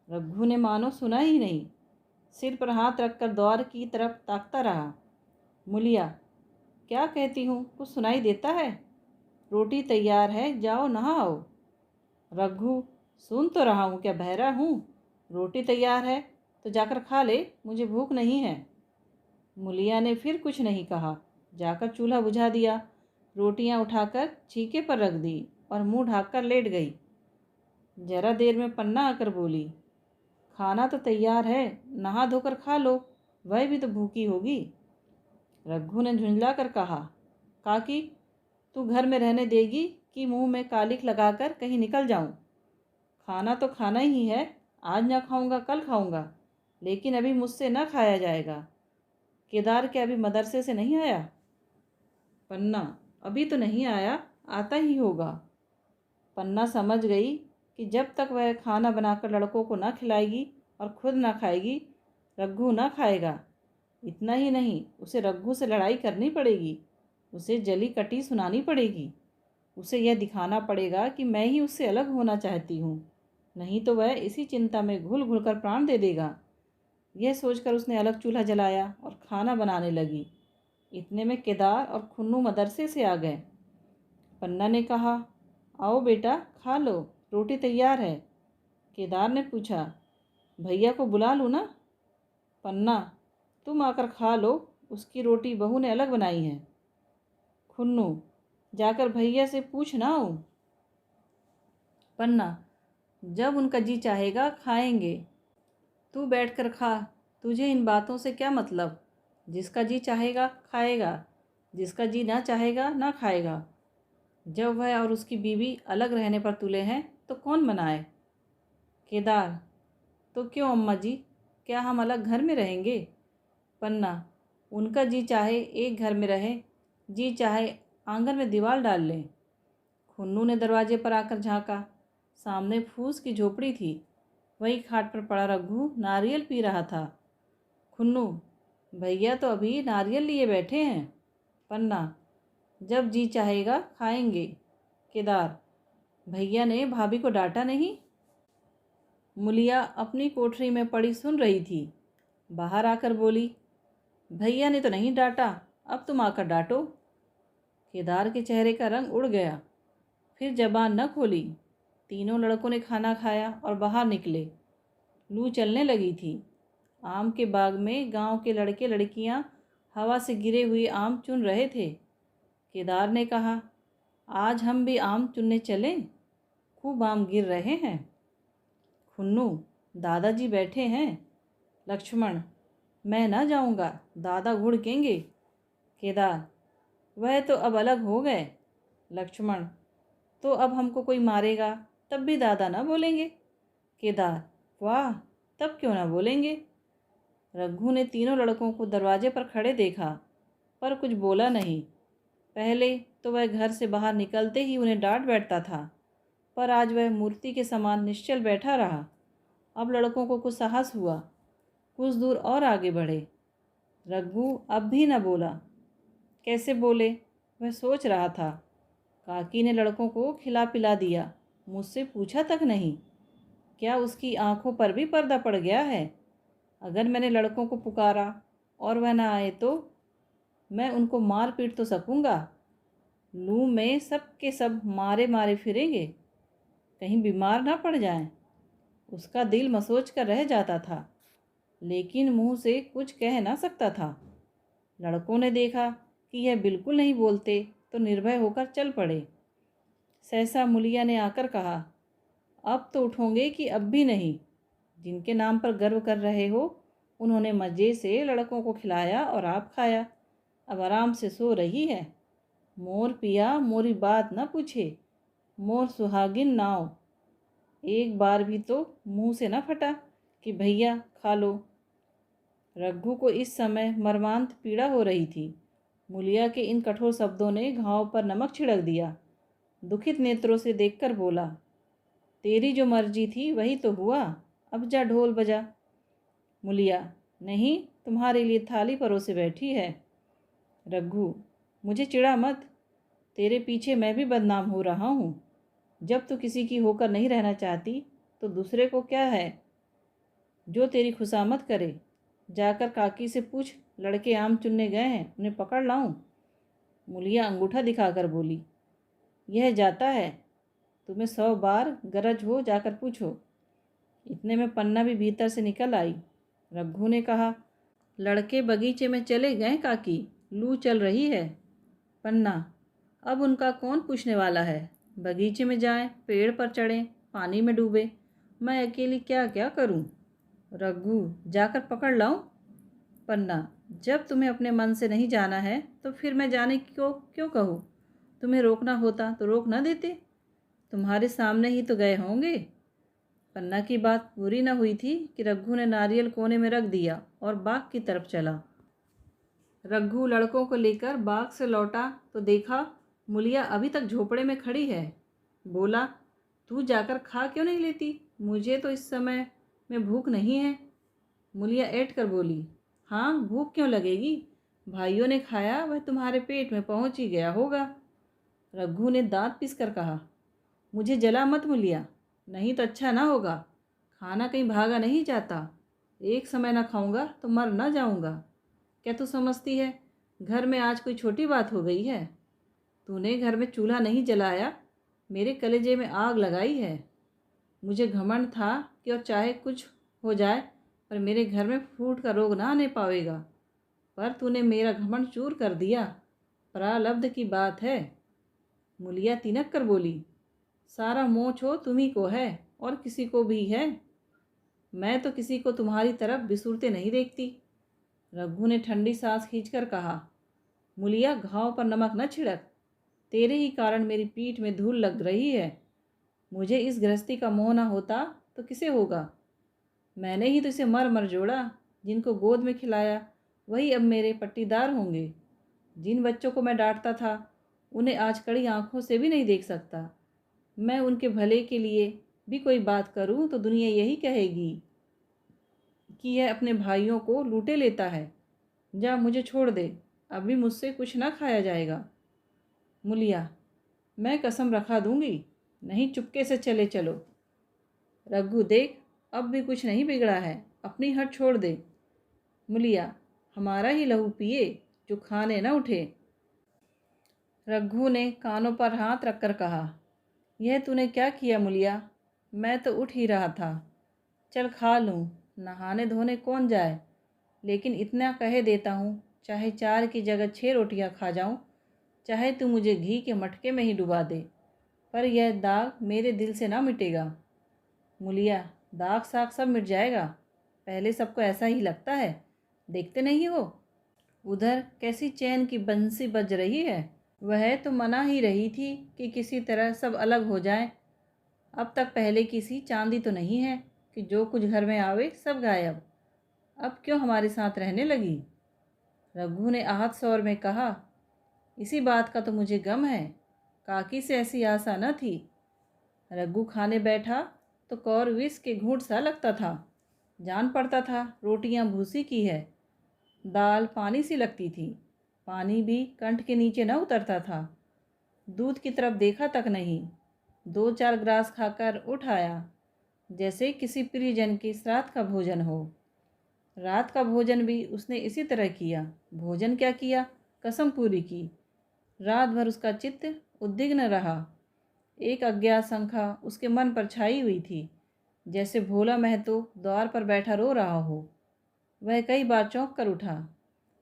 रघु ने मानो सुना ही नहीं, सिर पर हाथ रखकर द्वार की तरफ ताकता रहा। मुलिया, क्या कहती हूँ, कुछ सुनाई देता है? रोटी तैयार है, जाओ नहाओ। रघु, सुन तो रहा हूँ, क्या बहरा हूँ? रोटी तैयार है तो जाकर खा ले, मुझे भूख नहीं है। मुलिया ने फिर कुछ नहीं कहा, जाकर चूल्हा बुझा दिया, रोटियां उठाकर छीके पर रख दी और मुंह ढाककर लेट गई। जरा देर में पन्ना आकर बोली, खाना तो तैयार है, नहा धोकर खा लो, वह भी तो भूखी होगी। रघु ने झुंझला कर कहा, काकी तू घर में रहने देगी कि मुंह में कालिख लगाकर कहीं निकल जाऊं? खाना तो खाना ही है, आज ना खाऊंगा कल खाऊंगा, लेकिन अभी मुझसे न खाया जाएगा। केदार क्या अभी मदरसे से नहीं आया? पन्ना, अभी तो नहीं आया, आता ही होगा। पन्ना समझ गई कि जब तक वह खाना बनाकर लड़कों को ना खिलाएगी और खुद ना खाएगी, रघु ना खाएगा। इतना ही नहीं, उसे रघु से लड़ाई करनी पड़ेगी, उसे जली कटी सुनानी पड़ेगी, उसे यह दिखाना पड़ेगा कि मैं ही उससे अलग होना चाहती हूँ, नहीं तो वह इसी चिंता में घुल घुल कर प्राण दे देगा। यह सोचकर उसने अलग चूल्हा जलाया और खाना बनाने लगी। इतने में केदार और खुन्नू मदरसे से आ गए। पन्ना ने कहा, आओ बेटा खा लो, रोटी तैयार है। केदार ने पूछा, भैया को बुला लूँ ना? पन्ना, तुम आकर खा लो, उसकी रोटी बहू ने अलग बनाई है। खुन्नू, जाकर भैया से पूछ ना हो। पन्ना, जब उनका जी चाहेगा खाएंगे, तू बैठ कर खा, तुझे इन बातों से क्या मतलब? जिसका जी चाहेगा खाएगा, जिसका जी ना चाहेगा ना खाएगा। जब वह और उसकी बीवी अलग रहने पर तुले हैं तो कौन मनाए? केदार, तो क्यों अम्मा जी, क्या हम अलग घर में रहेंगे? पन्ना, उनका जी चाहे एक घर में रहे, जी चाहे आंगन में दीवार डाल लें। खुन्नू ने दरवाजे पर आकर झांका। सामने फूस की झोपड़ी थी। वही खाट पर पड़ा रघु नारियल पी रहा था। खुन्नू, भैया तो अभी नारियल लिए बैठे हैं। पन्ना, जब जी चाहेगा खाएंगे। केदार, भैया ने भाभी को डांटा नहीं? मुलिया अपनी कोठरी में पड़ी सुन रही थी। बाहर आकर बोली, भैया ने तो नहीं डांटा, अब तुम आकर डांटो। केदार के चेहरे का रंग उड़ गया, फिर जबान न खोली। तीनों लड़कों ने खाना खाया और बाहर निकले। लू चलने लगी थी। आम के बाग में गांव के लड़के लड़कियां हवा से गिरे हुए आम चुन रहे थे। केदार ने कहा, आज हम भी आम चुनने चलें? खूब आम गिर रहे हैं। खुन्नू, दादाजी बैठे हैं। लक्ष्मण, मैं ना जाऊंगा, दादा घुड़केंगे। केदार, वह तो अब अलग हो गए। लक्ष्मण, तो अब हमको कोई मारेगा तब भी दादा ना बोलेंगे। केदार, वाह, तब क्यों ना बोलेंगे। रघु ने तीनों लड़कों को दरवाजे पर खड़े देखा, पर कुछ बोला नहीं। पहले तो वह घर से बाहर निकलते ही उन्हें डांट बैठता था, पर आज वह मूर्ति के समान निश्चल बैठा रहा। अब लड़कों को कुछ साहस हुआ, कुछ दूर और आगे बढ़े। रघु अब भी न बोला। कैसे बोले, वह सोच रहा था। काकी ने लड़कों को खिला पिला दिया, मुझसे पूछा तक नहीं। क्या उसकी आंखों पर भी पर्दा पड़ गया है? अगर मैंने लड़कों को पुकारा और वह न आए तो मैं उनको मार पीट तो सकूंगा। लू में सब के सब मारे मारे फिरेंगे, कहीं बीमार ना पड़ जाएं। उसका दिल मसोच कर रह जाता था, लेकिन मुंह से कुछ कह ना सकता था। लड़कों ने देखा कि यह बिल्कुल नहीं बोलते तो निर्भय होकर चल पड़े। सहसा मुलिया ने आकर कहा, अब तो उठोगे कि अब भी नहीं? जिनके नाम पर गर्व कर रहे हो, उन्होंने मज़े से लड़कों को खिलाया और आप खाया, अब आराम से सो रही है। मोर पिया मोरी बात न पूछे, मोर सुहागिन नाव। एक बार भी तो मुंह से न फटा कि भैया खा लो। रघु को इस समय मर्मांत पीड़ा हो रही थी। मुलिया के इन कठोर शब्दों ने घाव पर नमक छिड़क दिया। दुखित नेत्रों से देखकर बोला, तेरी जो मर्जी थी वही तो हुआ, अब जा ढोल बजा। मुलिया, नहीं, तुम्हारे लिए थाली परोसे बैठी है। रघु, मुझे चिढ़ा मत, तेरे पीछे मैं भी बदनाम हो रहा हूँ। जब तू किसी की होकर नहीं रहना चाहती तो दूसरे को क्या है जो तेरी खुशामद करे। जाकर काकी से पूछ, लड़के आम चुनने गए हैं, उन्हें पकड़ लाऊं? मुलिया अंगूठा दिखाकर बोली, यह जाता है, तुम्हें 100 बार गरज हो जाकर पूछो। इतने में पन्ना भी भीतर से निकल आई। रघु ने कहा, लड़के बगीचे में चले गए काकी, लू चल रही है। पन्ना, अब उनका कौन पूछने वाला है? बगीचे में जाएं, पेड़ पर चढ़ें, पानी में डूबे, मैं अकेली क्या क्या करूं? रघु, जाकर पकड़ लाऊं? पन्ना, जब तुम्हें अपने मन से नहीं जाना है तो फिर मैं जाने को क्यों कहूँ? तुम्हें रोकना होता तो रोक ना देते। तुम्हारे सामने ही तो गए होंगे। पन्ना की बात पूरी न हुई थी कि रघु ने नारियल कोने में रख दिया और बाग की तरफ चला। रघु लड़कों को लेकर बाग से लौटा तो देखा मुलिया अभी तक झोपड़े में खड़ी है। बोला, तू जाकर खा क्यों नहीं लेती? मुझे तो इस समय में भूख नहीं है। मुलिया ऐठ कर बोली, हाँ भूख क्यों लगेगी? भाइयों ने खाया, वह तुम्हारे पेट में पहुंच ही गया होगा। रघु ने दांत पीस कर कहा, मुझे जला मत मुलिया, नहीं तो अच्छा ना होगा। खाना कहीं भागा नहीं जाता। एक समय ना खाऊंगा तो मर ना जाऊंगा। क्या तू समझती है घर में आज कोई छोटी बात हो गई है? तूने घर में चूल्हा नहीं जलाया, मेरे कलेजे में आग लगाई है। मुझे घमंड था कि और चाहे कुछ हो जाए पर मेरे घर में फूट का रोग ना आने पावेगा, पर तूने मेरा घमंड चूर कर दिया। प्रारब्ध की बात है। मुलिया तिनक कर बोली, सारा मोह छो तुम्ही को है और किसी को भी है। मैं तो किसी को तुम्हारी तरफ बिसुरते नहीं देखती। रघु ने ठंडी सांस खींचकर कहा, मुलिया घाव पर नमक न छिड़क। तेरे ही कारण मेरी पीठ में धूल लग रही है। मुझे इस गृहस्थी का मोह न होता तो किसे होगा? मैंने ही तो इसे मर मर जोड़ा। जिनको गोद में खिलाया वही अब मेरे पट्टीदार होंगे। जिन बच्चों को मैं डांटता था उन्हें आज कड़ी आंखों से भी नहीं देख सकता। मैं उनके भले के लिए भी कोई बात करूं तो दुनिया यही कहेगी कि यह अपने भाइयों को लूटे लेता है। जा मुझे छोड़ दे, अभी मुझसे कुछ ना खाया जाएगा। मुलिया, मैं कसम रखा दूंगी, नहीं चुपके से चले चलो। रघु देख, अब भी कुछ नहीं बिगड़ा है, अपनी हट छोड़ दे। मुलिया, हमारा ही लहू पिए, जो खाने न उठे। रघु ने कानों पर हाथ रखकर कहा, यह तूने क्या किया मुलिया? मैं तो उठ ही रहा था। चल खा लूँ, नहाने धोने कौन जाए। लेकिन इतना कहे देता हूँ, चाहे 4 की जगह 6 रोटियाँ खा जाऊँ, चाहे तू मुझे घी के मटके में ही डुबा दे, पर यह दाग मेरे दिल से ना मिटेगा। मुलिया, दाग साग सब मिट जाएगा। पहले सबको ऐसा ही लगता है, देखते नहीं हो उधर कैसी चैन की बंसी बज रही है। वह तो मना ही रही थी कि किसी तरह सब अलग हो जाएं। अब तक पहले की सी चांदी तो नहीं है कि जो कुछ घर में आवे सब गायब। अब क्यों हमारे साथ रहने लगी? रघु ने आहत स्वर में कहा, इसी बात का तो मुझे गम है। काकी से ऐसी आशा न थी। रघु खाने बैठा तो कौर विष के घूंट सा लगता था। जान पड़ता था रोटियां भूसी की है, दाल पानी सी लगती थी। पानी भी कंठ के नीचे न उतरता था। दूध की तरफ देखा तक नहीं। 2-4 ग्रास खाकर उठ आया, जैसे किसी प्रियजन के श्राद्ध का भोजन हो। रात का भोजन भी उसने इसी तरह किया। भोजन क्या किया, कसम पूरी की। रात भर उसका चित्त उद्विग्न रहा। एक अज्ञात शंका उसके मन पर छाई हुई थी, जैसे भोला महतो द्वार पर बैठा रो रहा हो। वह कई बार चौंक कर उठा।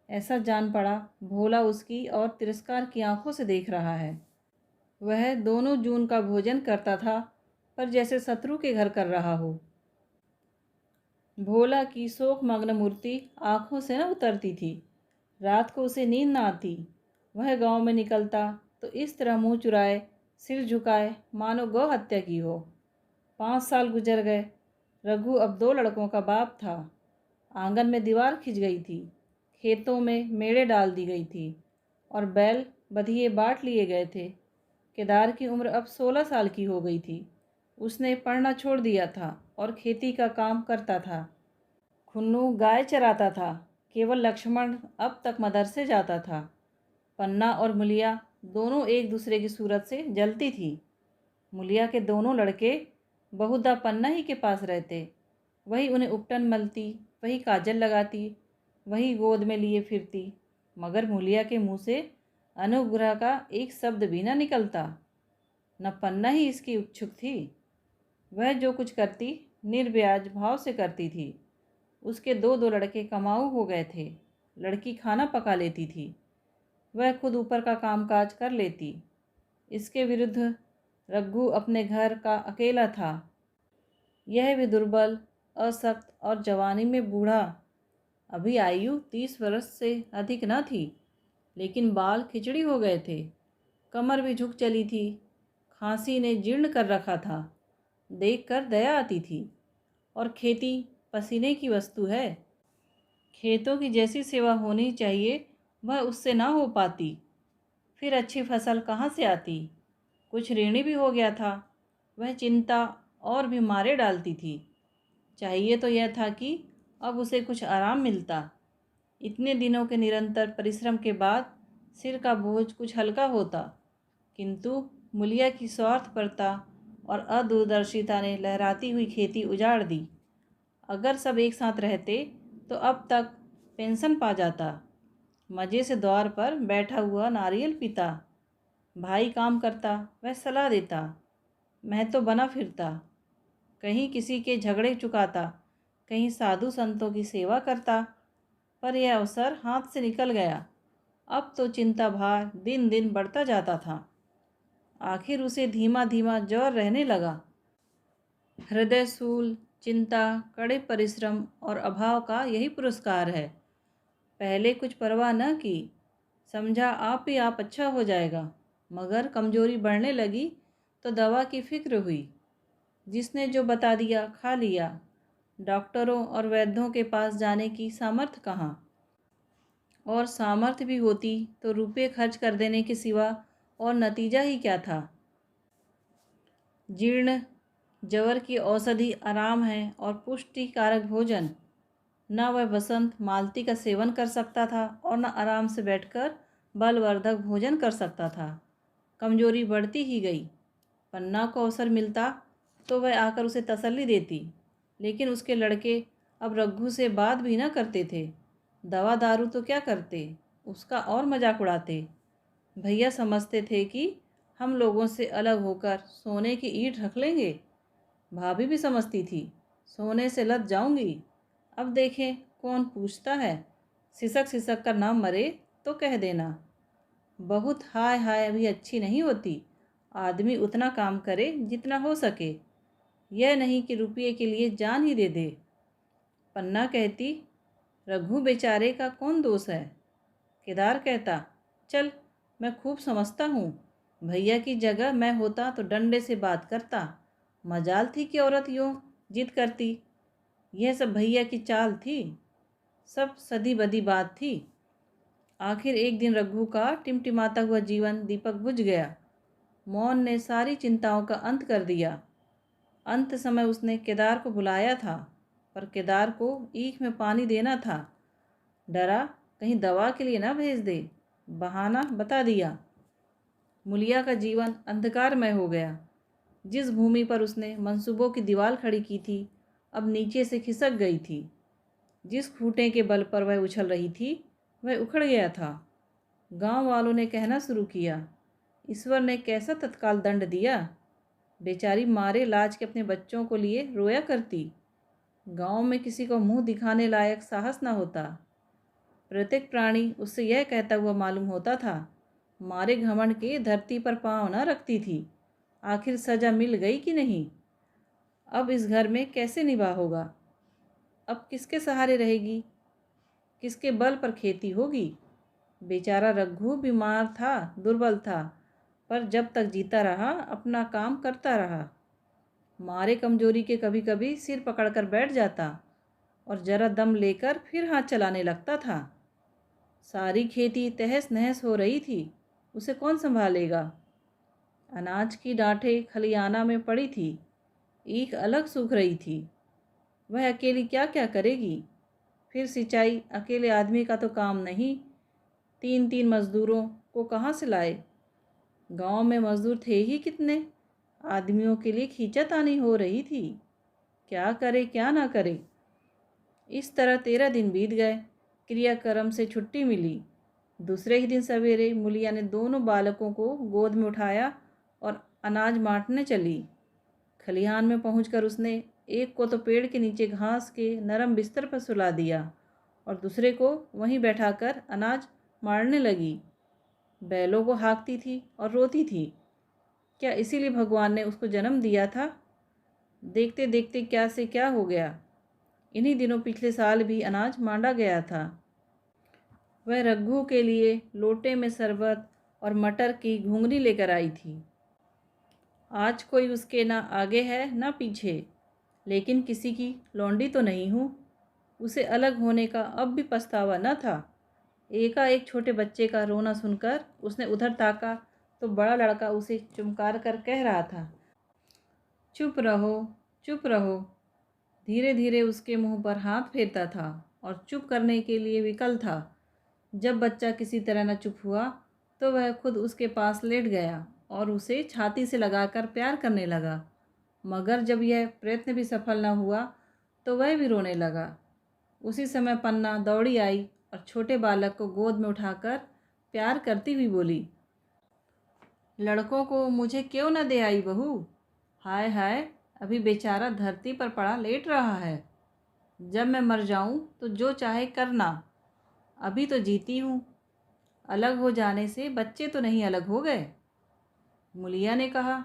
ऐसा जान पड़ा भोला उसकी और तिरस्कार की आंखों से देख रहा है। वह दोनों जून का भोजन करता था, पर जैसे शत्रु के घर कर रहा हो। भोला की शोकमग्न मूर्ति आंखों से न उतरती थी। रात को उसे नींद न आती। वह गांव में निकलता तो इस तरह मुंह चुराए, सिर झुकाए, मानो गौ हत्या की हो। 5 साल गुजर गए। रघु अब 2 लड़कों का बाप था। आंगन में दीवार खिंच गई थी, खेतों में मेड़े डाल दी गई थी और बैल बधिये बांट लिए गए थे। केदार की उम्र अब 16 साल की हो गई थी। उसने पढ़ना छोड़ दिया था और खेती का काम करता था। खुन्नू गाय चराता था। केवल लक्ष्मण अब तक मदरसे जाता था। पन्ना और मुलिया दोनों एक दूसरे की सूरत से जलती थी। मुलिया के दोनों लड़के बहुधा पन्ना ही के पास रहते। वही उन्हें उपटन मलती, वही काजल लगाती, वही गोद में लिए फिरती, मगर मुलिया के मुंह से अनुग्रह का एक शब्द भी न निकलता। न पन्ना ही इसकी इच्छुक थी। वह जो कुछ करती निर्ब्याज भाव से करती थी। उसके 2-2 लड़के कमाऊ हो गए थे। लड़की खाना पका लेती थी। वह खुद ऊपर का कामकाज कर लेती। इसके विरुद्ध रघु अपने घर का अकेला था, यह भी दुर्बल, अशक्त और जवानी में बूढ़ा। अभी आयु 30 वर्ष से अधिक न थी, लेकिन बाल खिचड़ी हो गए थे, कमर भी झुक चली थी, खांसी ने जीर्ण कर रखा था। देखकर दया आती थी। और खेती पसीने की वस्तु है। खेतों की जैसी सेवा होनी चाहिए वह उससे ना हो पाती। फिर अच्छी फसल कहाँ से आती। कुछ ऋणी भी हो गया था। वह चिंता और भी मारे डालती थी। चाहिए तो यह था कि अब उसे कुछ आराम मिलता। इतने दिनों के निरंतर परिश्रम के बाद सिर का बोझ कुछ हल्का होता, किंतु मूलिया की स्वार्थपरता और अदूरदर्शिता ने लहराती हुई खेती उजाड़ दी। अगर सब एक साथ रहते तो अब तक पेंशन पा जाता। मज़े से द्वार पर बैठा हुआ नारियल पीता। भाई काम करता, वह सलाह देता, मैं तो बना फिरता। कहीं किसी के झगड़े चुकाता, कहीं साधु संतों की सेवा करता। पर यह अवसर हाथ से निकल गया। अब तो चिंता भार दिन दिन बढ़ता जाता था। आखिर उसे धीमा धीमा ज्वर रहने लगा। हृदय स्थूल चिंता, कड़े परिश्रम और अभाव का यही पुरस्कार है। पहले कुछ परवाह न की, समझा आप ही आप अच्छा हो जाएगा। मगर कमजोरी बढ़ने लगी तो दवा की फिक्र हुई। जिसने जो बता दिया खा लिया। डॉक्टरों और वैद्यों के पास जाने की सामर्थ्य कहाँ। और सामर्थ्य भी होती तो रुपये खर्च कर देने के सिवा और नतीजा ही क्या था। जीर्ण जवर की औषधि आराम है और पुष्टिकारक भोजन। न वह बसंत मालती का सेवन कर सकता था और न आराम से बैठकर बलवर्धक भोजन कर सकता था। कमजोरी बढ़ती ही गई। पन्ना को अवसर मिलता तो वह आकर उसे तसल्ली देती, लेकिन उसके लड़के अब रघु से बात भी न करते थे। दवा दारू तो क्या करते, उसका और मजाक उड़ाते। भैया समझते थे कि हम लोगों से अलग होकर सोने की ईंट रख लेंगे। भाभी भी समझती थी, सोने से लद जाऊंगी। अब देखें कौन पूछता है। सिसक सिसक कर ना मरे तो कह देना। बहुत हाय हाय भी अच्छी नहीं होती। आदमी उतना काम करे जितना हो सके, यह नहीं कि रुपये के लिए जान ही दे दे। पन्ना कहती, रघु बेचारे का कौन दोष है। केदार कहता, चल मैं खूब समझता हूँ। भैया की जगह मैं होता तो डंडे से बात करता। मजाल थी कि औरत यूँ जिद करती। यह सब भैया की चाल थी, सब सदी बदी बात थी। आखिर एक दिन रघु का टिमटिमाता हुआ जीवन दीपक बुझ गया। मौन ने सारी चिंताओं का अंत कर दिया। अंत समय उसने केदार को बुलाया था, पर केदार को ईख में पानी देना था। डरा कहीं दवा के लिए न भेज दे। बहाना बता दिया। मूलिया का जीवन अंधकारमय हो गया। जिस भूमि पर उसने मंसूबों की दीवार खड़ी की थी, अब नीचे से खिसक गई थी। जिस खूंटे के बल पर वह उछल रही थी, वह उखड़ गया था। गांव वालों ने कहना शुरू किया, ईश्वर ने कैसा तत्काल दंड दिया। बेचारी मारे लाज के अपने बच्चों को लिए रोया करती। गांव में किसी को मुंह दिखाने लायक साहस न होता। प्रत्येक प्राणी उससे यह कहता हुआ मालूम होता था, मारे घमंड के धरती पर पांव न रखती थी। आखिर सजा मिल गई कि नहीं। अब इस घर में कैसे निभा होगा। अब किसके सहारे रहेगी, किसके बल पर खेती होगी। बेचारा रघु बीमार था, दुर्बल था, पर जब तक जीता रहा अपना काम करता रहा। मारे कमजोरी के कभी कभी सिर पकड़कर बैठ जाता और जरा दम लेकर फिर हाथ चलाने लगता था। सारी खेती तहस नहस हो रही थी, उसे कौन संभालेगा। अनाज की डांठें खलियाना में पड़ी थी, ईख अलग सूख रही थी। वह अकेली क्या क्या करेगी। फिर सिंचाई अकेले आदमी का तो काम नहीं, 3-3 मजदूरों को कहाँ से लाए। गांव में मजदूर थे ही कितने। आदमियों के लिए खींचातानी हो रही थी, क्या करे क्या ना करे। इस तरह 13 दिन बीत गए। क्रियाक्रम से छुट्टी मिली। दूसरे ही दिन सवेरे मूलिया ने दोनों बालकों को गोद में उठाया और अनाज बांटने चली। खलिहान में पहुंचकर उसने एक को तो पेड़ के नीचे घास के नरम बिस्तर पर सुला दिया और दूसरे को वहीं बैठाकर अनाज मारने लगी। बैलों को हाँकती थी और रोती थी। क्या इसीलिए भगवान ने उसको जन्म दिया था। देखते देखते क्या से क्या हो गया। इन्हीं दिनों पिछले साल भी अनाज मांडा गया था। वह रघु के लिए लोटे में शरबत और मटर की घुंघनी लेकर आई थी। आज कोई उसके ना आगे है ना पीछे, लेकिन किसी की लौंडी तो नहीं हूँ। उसे अलग होने का अब भी पछतावा न था। एकाएक छोटे बच्चे का रोना सुनकर उसने उधर ताका तो बड़ा लड़का उसे चुमकार कर कह रहा था, चुप रहो, चुप रहो। धीरे धीरे उसके मुंह पर हाथ फेरता था और चुप करने के लिए विकल था। जब बच्चा किसी तरह न चुप हुआ तो वह खुद उसके पास लेट गया और उसे छाती से लगाकर प्यार करने लगा। मगर जब यह प्रयत्न भी सफल न हुआ तो वह भी रोने लगा। उसी समय पन्ना दौड़ी आई और छोटे बालक को गोद में उठाकर प्यार करती हुई बोली, लड़कों को मुझे क्यों न दे आई बहू। हाय हाय, अभी बेचारा धरती पर पड़ा लेट रहा है। जब मैं मर जाऊं तो जो चाहे करना, अभी तो जीती हूँ। अलग हो जाने से बच्चे तो नहीं अलग हो गए। मुलिया ने कहा,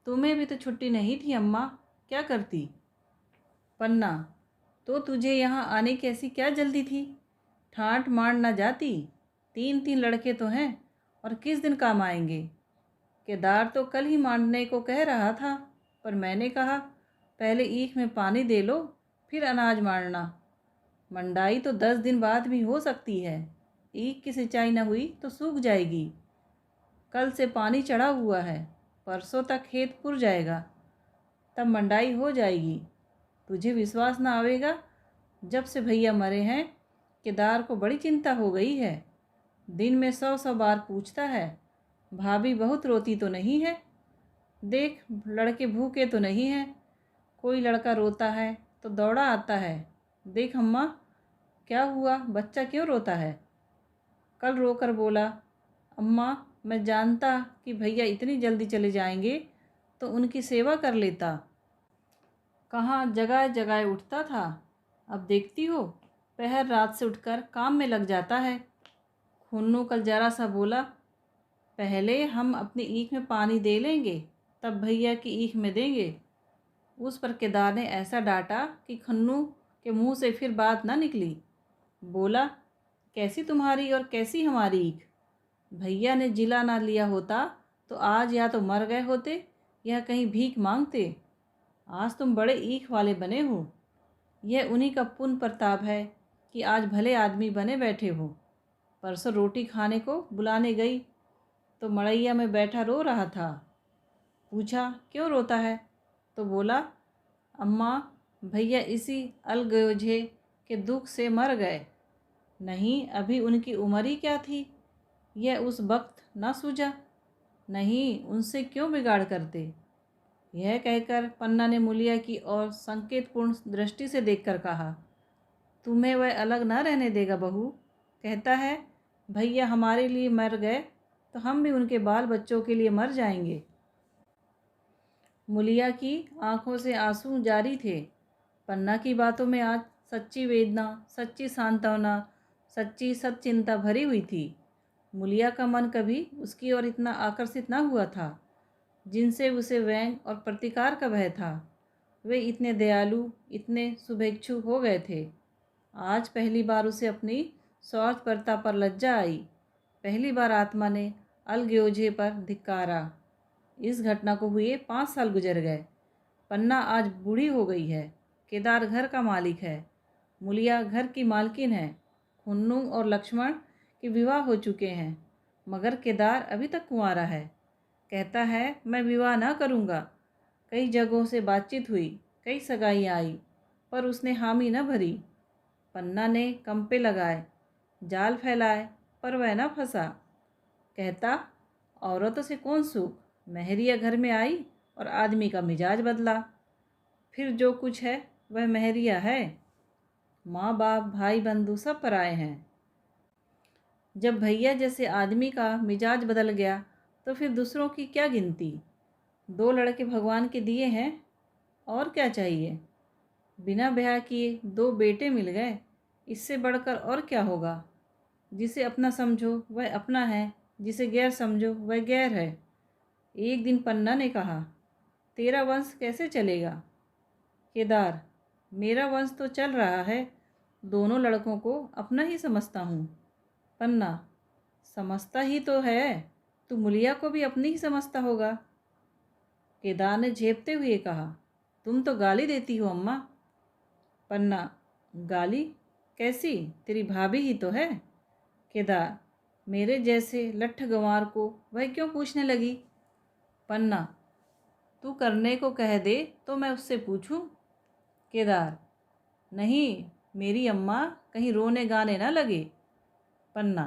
तुम्हें भी तो छुट्टी नहीं थी अम्मा, क्या करती। पन्ना, तो तुझे यहाँ आने की ऐसी क्या जल्दी थी। ठाट मार न जाती। 3 लड़के तो हैं और किस दिन काम आएंगे। केदार तो कल ही मारने को कह रहा था, पर मैंने कहा पहले ईख में पानी दे लो, फिर अनाज मारना। मंडाई तो 10 दिन बाद भी हो सकती है। ईख की सिंचाई न हुई तो सूख जाएगी। कल से पानी चढ़ा हुआ है, परसों तक खेत पुर जाएगा, तब मंडाई हो जाएगी। तुझे विश्वास न आवेगा, जब से भैया मरे हैं केदार को बड़ी चिंता हो गई है। दिन में 100 बार पूछता है, भाभी बहुत रोती तो नहीं है। देख, लड़के भूखे तो नहीं हैं। कोई लड़का रोता है तो दौड़ा आता है, देख अम्मा क्या हुआ, बच्चा क्यों रोता है। कल रोकर बोला, अम्मा मैं जानता कि भैया इतनी जल्दी चले जाएंगे तो उनकी सेवा कर लेता। कहाँ जगह जगह उठता था, अब देखती हो पहर रात से उठकर काम में लग जाता है। खुन्नू कल जरा सा बोला, पहले हम अपनी ईख में पानी दे लेंगे, तब भैया की ईख में देंगे। उस पर केदार ने ऐसा डांटा कि खन्नू के मुंह से फिर बात ना निकली। बोला, कैसी तुम्हारी और कैसी हमारी ईख। भैया ने जिला ना लिया होता तो आज या तो मर गए होते या कहीं भीख मांगते। आज तुम बड़े ईख वाले बने हो। यह उन्हीं का पुण्य प्रताप है कि आज भले आदमी बने बैठे हो। परसों रोटी खाने को बुलाने गई तो मड़ैया में बैठा रो रहा था। पूछा, क्यों रोता है, तो बोला, अम्मा भैया इसी अलगोजे के दुख से मर गए। नहीं, अभी उनकी उम्र ही क्या थी, यह उस वक्त ना सूझा। नहीं, उनसे क्यों बिगाड़ करते। यह कहकर पन्ना ने मुलिया की ओर संकेतपूर्ण दृष्टि से देखकर कहा, तुम्हें वह अलग न रहने देगा बहू। कहता है भैया हमारे लिए मर गए तो हम भी उनके बाल बच्चों के लिए मर जाएंगे। मुलिया की आंखों से आंसू जारी थे। पन्ना की बातों में आज सच्ची वेदना, सच्ची सांत्वना, सच्ची सच्चिंता भरी हुई थी। मुलिया का मन कभी उसकी ओर इतना आकर्षित न हुआ था, जिनसे उसे व्यंग और प्रतिकार का भय था। वे इतने दयालु, इतने शुभेच्छु हो गए थे। आज पहली बार उसे अपनी स्वार्थपरता पर लज्जा आई। पहली बार आत्मा ने अलग्योजे पर धिक्कारा। इस घटना को हुए 5 साल गुजर गए। पन्ना आज बूढ़ी हो गई है। केदार घर का मालिक है। मुलिया घर की मालकिन है। खुन्नू और लक्ष्मण के विवाह हो चुके हैं, मगर केदार अभी तक कुंवारा है। कहता है मैं विवाह ना करूँगा। कई जगहों से बातचीत हुई, कई सगाइयाँ आई, पर उसने हामी न भरी। पन्ना ने कंपे लगाए, जाल फैलाए, पर वह न फंसा। कहता, औरतों से कौन सुख, महरिया घर में आई और आदमी का मिजाज बदला। फिर जो कुछ है वह महरिया है। माँ बाप भाई बंधु सब पराए हैं। जब भैया जैसे आदमी का मिजाज बदल गया तो फिर दूसरों की क्या गिनती। 2 लड़के भगवान के दिए हैं, और क्या चाहिए। बिना ब्याह किए 2 बेटे मिल गए, इससे बढ़कर और क्या होगा। जिसे अपना समझो वह अपना है, जिसे गैर समझो वह गैर है। एक दिन पन्ना ने कहा, तेरा वंश कैसे चलेगा। केदार, मेरा वंश तो चल रहा है, दोनों लड़कों को अपना ही समझता हूँ। पन्ना, समझता ही तो है, तू मुलिया को भी अपनी ही समझता होगा। केदार ने झेपते हुए कहा, तुम तो गाली देती हो अम्मा। पन्ना, गाली कैसी, तेरी भाभी ही तो है। केदार, मेरे जैसे लट्ठ गंवार को वह क्यों पूछने लगी। पन्ना, तू करने को कह दे तो मैं उससे पूछूं। केदार, नहीं मेरी अम्मा कहीं रोने गाने ना लगे। पन्ना,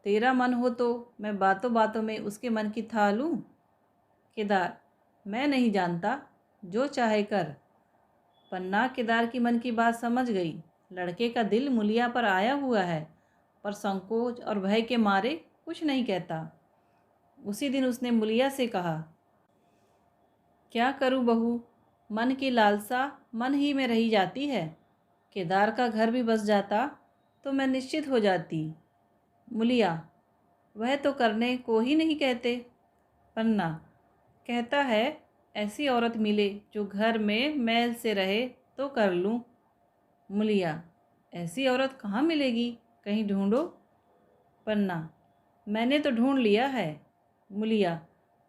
तेरा मन हो तो मैं बातों बातों में उसके मन की था लूँ। केदार, मैं नहीं जानता, जो चाहे कर। पन्ना केदार की मन की बात समझ गई। लड़के का दिल मुलिया पर आया हुआ है, पर संकोच और भय के मारे कुछ नहीं कहता। उसी दिन उसने मुलिया से कहा, क्या करूं बहू, मन की लालसा मन ही में रही जाती है। केदार का घर भी बस जाता तो मैं निश्चित हो जाती। मुलिया, वह तो करने को ही नहीं कहते। पन्ना, कहता है ऐसी औरत मिले जो घर में मैल से रहे तो कर लूँ। मुलिया, ऐसी औरत कहाँ मिलेगी, कहीं ढूंढो। पन्ना, मैंने तो ढूंढ लिया है। मुलिया,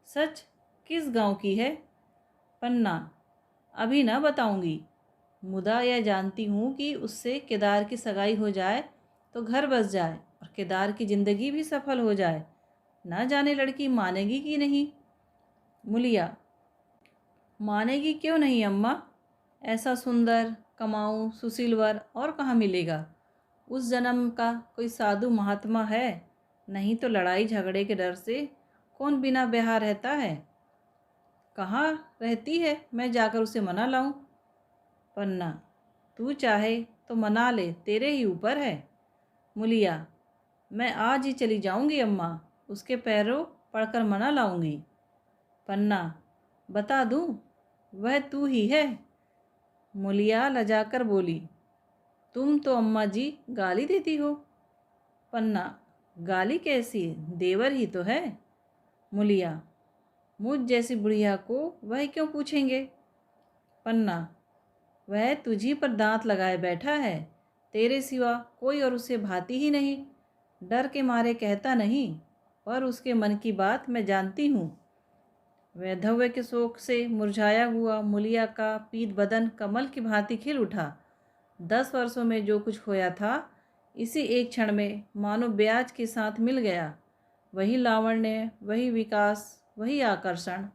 सच, किस गांव की है। पन्ना, अभी ना बताऊंगी, मुदा यह जानती हूँ कि उससे केदार की सगाई हो जाए तो घर बस जाए और केदार की ज़िंदगी भी सफल हो जाए। ना जाने लड़की मानेगी कि नहीं। मुलिया, मानेगी क्यों नहीं अम्मा, ऐसा सुंदर कमाऊँ सुशीलवर और कहाँ मिलेगा। उस जन्म का कोई साधु महात्मा है, नहीं तो लड़ाई झगड़े के डर से कौन बिना ब्याह रहता है। कहाँ रहती है, मैं जाकर उसे मना लाऊं। पन्ना, तू चाहे तो मना ले, तेरे ही ऊपर है। मुलिया, मैं आज ही चली जाऊंगी अम्मा, उसके पैरों पड़कर मना लाऊंगी। पन्ना, बता दूं, वह तू ही है। मुलिया लजाकर बोली, तुम तो अम्मा जी गाली देती हो। पन्ना, गाली कैसी, देवर ही तो है। मुलिया, मुझ जैसी बुढ़िया को वह क्यों पूछेंगे। पन्ना, वह तुझी पर दांत लगाए बैठा है, तेरे सिवा कोई और उसे भाती ही नहीं। डर के मारे कहता नहीं, पर उसके मन की बात मैं जानती हूँ। वैधव्य के शोक से मुरझाया हुआ मुलिया का पीत बदन कमल की भांति खिल उठा। 10 वर्षों में जो कुछ खोया था, इसी एक क्षण में मानो ब्याज के साथ मिल गया। वही लावण्य, वही विकास, वही आकर्षण,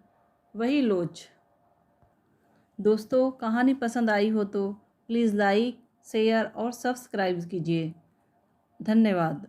वही लोच। दोस्तों, कहानी पसंद आई हो तो प्लीज़ लाइक, शेयर और सब्सक्राइब कीजिए। धन्यवाद।